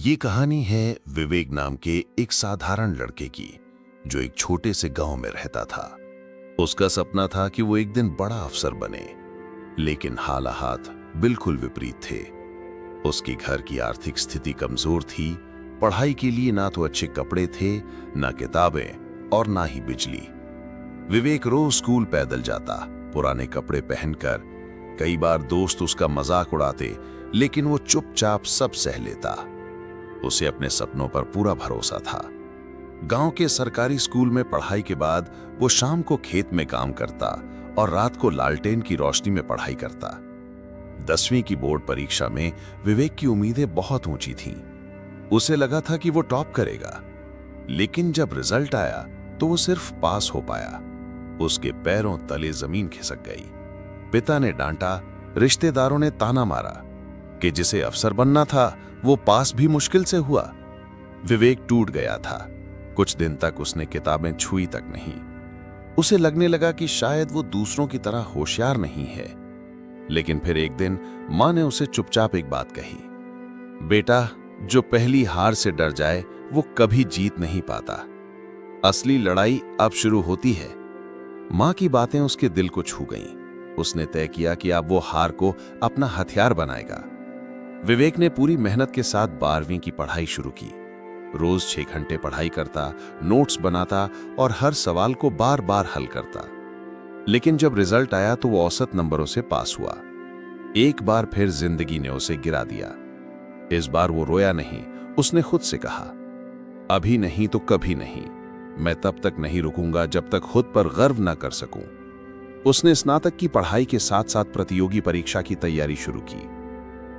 ये कहानी है विवेक नाम के एक साधारण लड़के की, जो एक छोटे से गांव में रहता था। उसका सपना था कि वो एक दिन बड़ा अफसर बने, लेकिन हालात बिल्कुल विपरीत थे। उसके घर की आर्थिक स्थिति कमजोर थी। पढ़ाई के लिए ना तो अच्छे कपड़े थे, ना किताबें और ना ही बिजली। विवेक रोज स्कूल पैदल जाता, पुराने कपड़े पहनकर। कई बार दोस्त उसका मजाक उड़ाते, लेकिन वो चुपचाप सब सह लेता। उसे अपने सपनों पर पूरा भरोसा था। गांव के सरकारी स्कूल में पढ़ाई के बाद वो शाम को खेत में काम करता और रात को लालटेन की रोशनी में पढ़ाई करता। 10वीं की बोर्ड परीक्षा में विवेक की उम्मीदें बहुत ऊंची थीं। उसे लगा था कि वो टॉप करेगा, लेकिन जब रिजल्ट आया तो वो सिर्फ पास हो पाया। उसके पैरों तले जमीन खिसक गई। पिता ने डांटा, रिश्तेदारों ने ताना मारा कि जिसे अफसर बनना था वो पास भी मुश्किल से हुआ। विवेक टूट गया था। कुछ दिन तक उसने किताबें छुई तक नहीं। उसे लगने लगा कि शायद वो दूसरों की तरह होशियार नहीं है। लेकिन फिर एक दिन मां ने उसे चुपचाप एक बात कही, बेटा, जो पहली हार से डर जाए वो कभी जीत नहीं पाता। असली लड़ाई अब शुरू होती है। मां की बातें उसके दिल को छू गईं। उसने तय किया कि अब वो हार को अपना हथियार बनाएगा। विवेक ने पूरी मेहनत के साथ 12वीं की पढ़ाई शुरू की। रोज 6 घंटे पढ़ाई करता, नोट्स बनाता और हर सवाल को बार बार हल करता। लेकिन जब रिजल्ट आया तो वो औसत नंबरों से पास हुआ। एक बार फिर जिंदगी ने उसे गिरा दिया। इस बार वो रोया नहीं। उसने खुद से कहा, अभी नहीं तो कभी नहीं। मैं तब तक नहीं रुकूंगा जब तक खुद पर गर्व न कर सकूं। उसने स्नातक की पढ़ाई के साथ साथ प्रतियोगी परीक्षा की तैयारी शुरू की।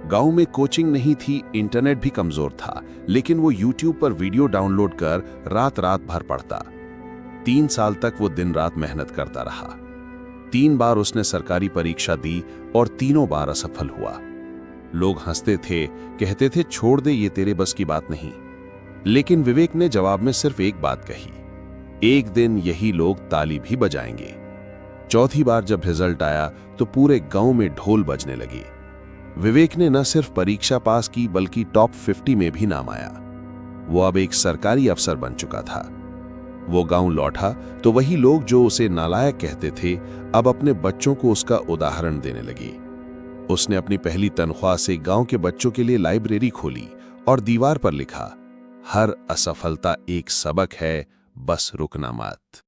गांव में कोचिंग नहीं थी, इंटरनेट भी कमजोर था, लेकिन वो YouTube पर वीडियो डाउनलोड कर रात रात भर पढ़ता। 3 साल तक वो दिन रात मेहनत करता रहा। 3 बार उसने सरकारी परीक्षा दी और तीनों बार असफल हुआ। लोग हंसते थे, कहते थे छोड़ दे, ये तेरे बस की बात नहीं। लेकिन विवेक ने जवाब में सिर्फ एक बात कही, एक दिन यही लोग ताली भी बजाएंगे। चौथी बार जब रिजल्ट आया तो पूरे गांव में ढोल बजने लगे। विवेक ने न सिर्फ परीक्षा पास की, बल्कि टॉप 50 में भी नाम आया। वो अब एक सरकारी अफसर बन चुका था। वो गांव लौटा तो वही लोग जो उसे नालायक कहते थे, अब अपने बच्चों को उसका उदाहरण देने लगे। उसने अपनी पहली तनख्वाह से गांव के बच्चों के लिए लाइब्रेरी खोली और दीवार पर लिखा, हर असफलता एक सबक है, बस रुकना मत।